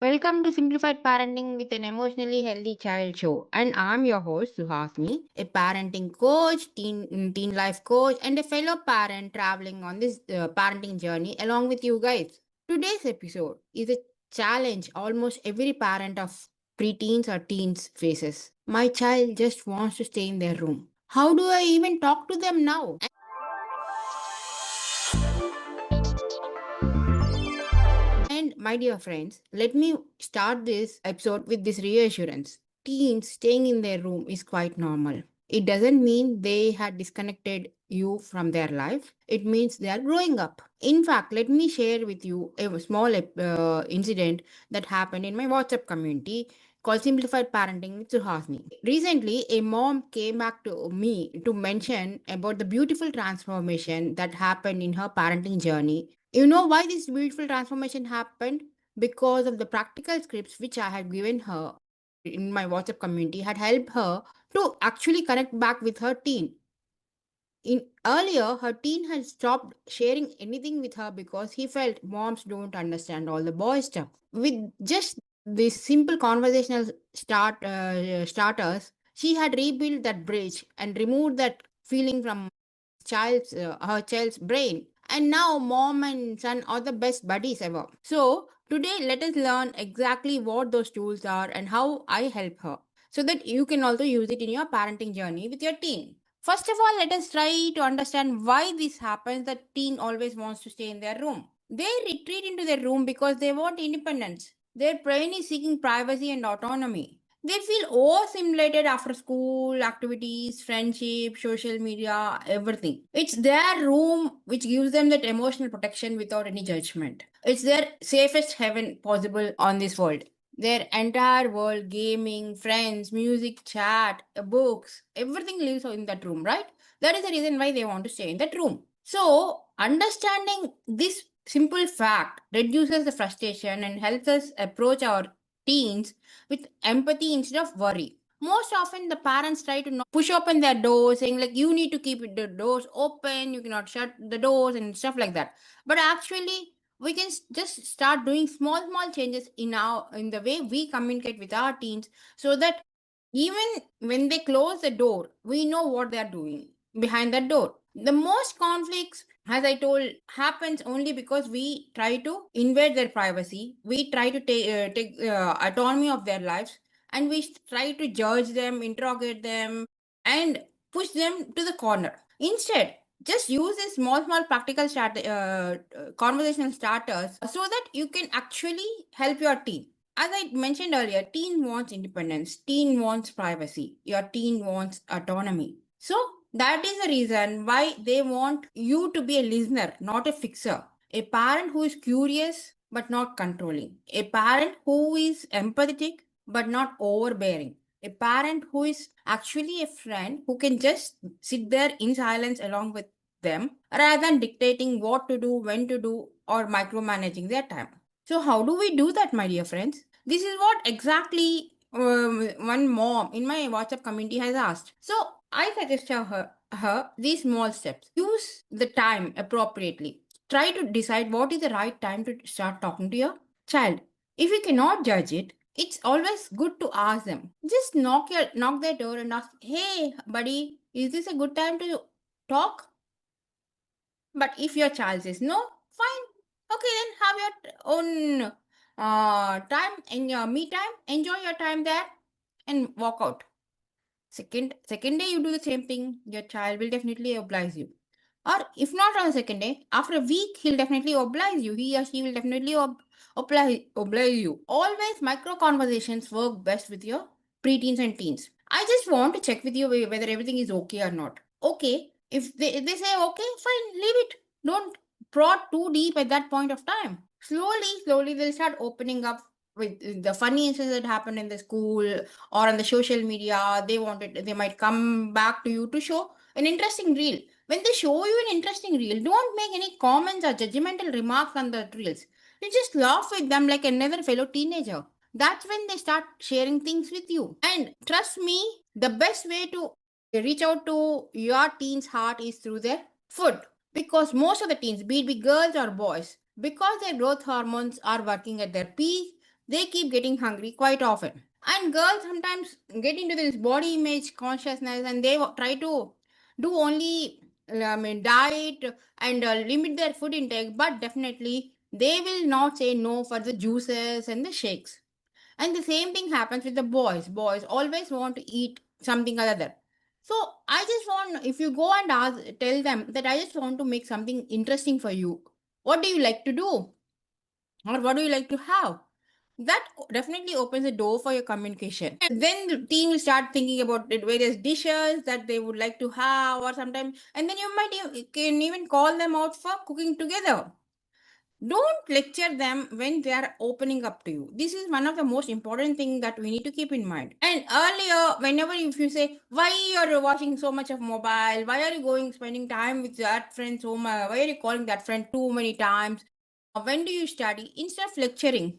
Welcome to Simplified Parenting with an Emotionally Healthy Child show. And I'm your host, Suhasini, a parenting coach, teen life coach, and a fellow parent traveling on this parenting journey along with you guys. Today's episode is a challenge almost every parent of preteens or teens faces. My child just wants to stay in their room. How do I even talk to them now? And my dear friends, let me start this episode with this reassurance. Teens staying in their room is quite normal. It doesn't mean they had disconnected you from their life. It means they are growing up. In fact, let me share with you a small incident that happened in my WhatsApp community called Simplified Parenting with Suhasini. Recently, a mom came back to me to mention about the beautiful transformation that happened in her parenting journey. You know why this beautiful transformation happened? Because of the practical scripts which I had given her in my WhatsApp community had helped her to actually connect back with her teen. In earlier, her teen had stopped sharing anything with her because he felt moms don't understand all the boy stuff. With just these simple conversational starters, she had rebuilt that bridge and removed that feeling from her child's brain. And now mom and son are the best buddies ever. So today let us learn exactly what those tools are and how I help her so that you can also use it in your parenting journey with your teen. First of all, let us try to understand why this happens that teen always wants to stay in their room. They retreat into their room because they want independence. Their brain is seeking privacy and autonomy. They feel overstimulated after school, activities, friendship, social media, everything. It's their room which gives them that emotional protection without any judgment. It's their safest heaven possible on this world. Their entire world, gaming, friends, music, chat, books, everything lives in that room, right? That is the reason why they want to stay in that room. So, understanding this simple fact reduces the frustration and helps us approach our teens with empathy instead of worry. Most often, the parents try to push open their doors, saying like you need to keep the doors open, you cannot shut the doors and stuff like that. But actually, we can just start doing small changes in the way we communicate with our teens, so that even when they close the door, we know what they are doing behind that door. The most conflicts, as I told, happens only because we try to invade their privacy. We try to take autonomy of their lives, and we try to judge them, interrogate them, and push them to the corner. Instead, just use a small practical conversational starters so that you can actually help your teen. As I mentioned earlier, teen wants independence, teen wants privacy, your teen wants autonomy. So that is the reason why they want you to be a listener, not a fixer. A parent who is curious but not controlling. A parent who is empathetic but not overbearing. A parent who is actually a friend who can just sit there in silence along with them rather than dictating what to do, when to do, or micromanaging their time. So, how do we do that, my dear friends? This is what exactly one mom in my WhatsApp community has asked. So, I suggest her these small steps. Use the time appropriately. Try to decide what is the right time to start talking to your child. If you cannot judge it, it's always good to ask them. Just knock their door and ask, "Hey, buddy, is this a good time to talk?" But if your child says no, fine. Okay, then have your own time in your me time. Enjoy your time there and walk out. Second day you do the same thing. Your child will definitely oblige you. Or if not on the second day, after a week he'll definitely oblige you. He or she will definitely oblige you. Always micro conversations work best with your preteens and teens. I just want to check with you whether everything is okay or not. Okay. If they say okay, fine, leave it. Don't prod too deep at that point of time. Slowly they'll start opening up with the funny incidents that happened in the school or on the social media. They might come back to you to show an interesting reel. When they show you an interesting reel, don't make any comments or judgmental remarks on the reels. You just laugh with them like another fellow teenager. That's when they start sharing things with you. And trust me, the best way to reach out to your teen's heart is through their food. Because most of the teens, be it girls or boys, because their growth hormones are working at their peak, they keep getting hungry quite often. And girls sometimes get into this body image consciousness and they try to do only diet and limit their food intake, but definitely they will not say no for the juices and the shakes. And the same thing happens with the boys. Boys always want to eat something or other. So I just want, if you go and ask, tell them that I just want to make something interesting for you. What do you like to do? Or what do you like to have? That definitely opens the door for your communication. And then the team will start thinking about the various dishes that they would like to have, or sometimes, and then you might can even call them out for cooking together. Don't lecture them when they are opening up to you. This is one of the most important things that we need to keep in mind. And earlier, whenever if you say, why you're watching so much of mobile, why are you going spending time with that friend so much, why are you calling that friend too many times? When do you study? Instead of lecturing,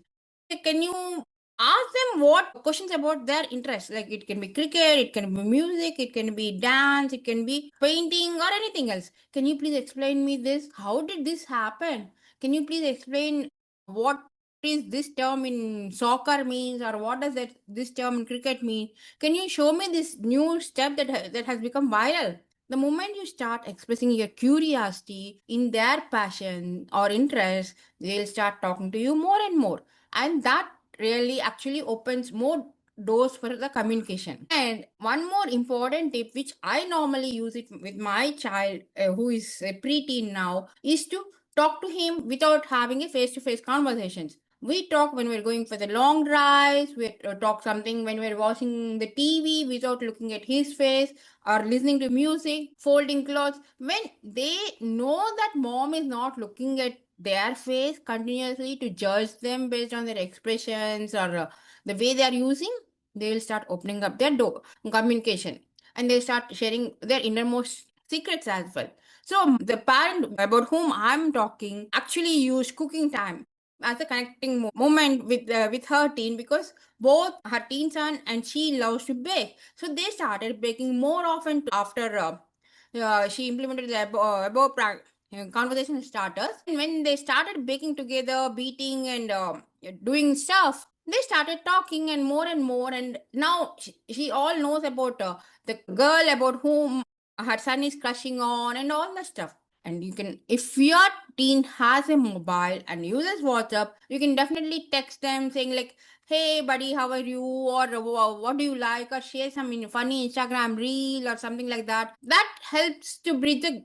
can you ask them what questions about their interest? Like it can be cricket, it can be music, it can be dance, it can be painting or anything else. Can you please explain me this? How did this happen? Can you please explain what is this term in soccer means, or what does that this term in cricket mean? Can you show me this new step that has become viral? The moment you start expressing your curiosity in their passion or interest, they'll start talking to you more and more. And that really actually opens more doors for the communication. And one more important tip, which I normally use it with my child who is a preteen now, is to talk to him without having a face-to-face conversations. We talk when we're going for the long drives. We talk something when we're watching the TV without looking at his face, or listening to music, folding clothes. When they know that mom is not looking at their face continuously to judge them based on their expressions, or the way they are using, they will start opening up their door communication, and they start sharing their innermost secrets as well. So the parent about whom I'm talking actually used cooking time as a connecting moment with her teen, because both her teen son and she loves to bake. So they started baking more often after she implemented the conversation starters. And when they started baking together, beating and doing stuff, they started talking and more. And now she all knows about the girl about whom her son is crushing on and all the stuff. And you can, if your teen has a mobile and uses WhatsApp, you can definitely text them saying like, hey buddy, how are you, or what do you like, or share some funny Instagram reel or something like that. That helps to bridge the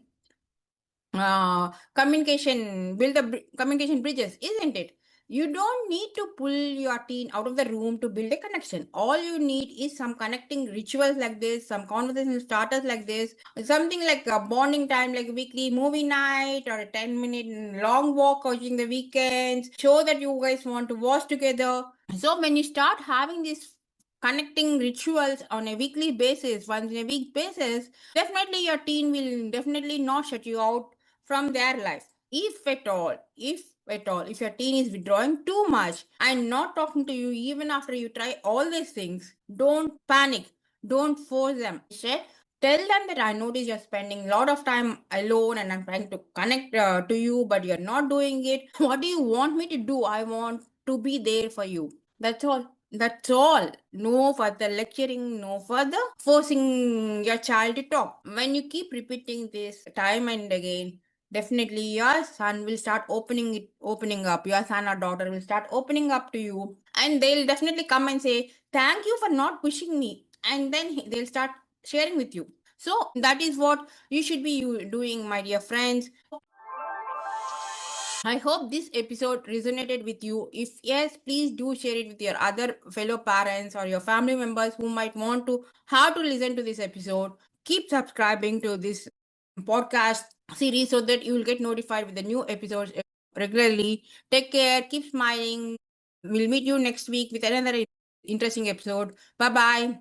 communication, build the communication bridges, isn't it? You don't need to pull your teen out of the room to build a connection. All you need is some connecting rituals like this, some conversation starters like this, something like a bonding time, like a weekly movie night or a 10-minute long walk during the weekends. Show that you guys want to watch together. So when you start having these connecting rituals on a weekly basis, once in a week basis, definitely your teen will definitely not shut you out from their life. If your teen is withdrawing too much and not talking to you even after you try all these things, don't panic. Don't force them. Instead, tell them that I notice you're spending a lot of time alone and I'm trying to connect to you, but you're not doing it. What do you want me to do? I want to be there for you. That's all. That's all. No further lecturing, no further forcing your child to talk. When you keep repeating this time and again, definitely your son will start opening up. Your son or daughter will start opening up to you, and they'll definitely come and say, thank you for not pushing me. And then they'll start sharing with you. So that is what you should be doing, my dear friends. I hope this episode resonated with you. If yes, please do share it with your other fellow parents or your family members who might want to how to listen to this episode. Keep subscribing to this podcast series so that you will get notified with the new episodes regularly. Take care, keep smiling. We'll meet you next week with another interesting episode. Bye bye.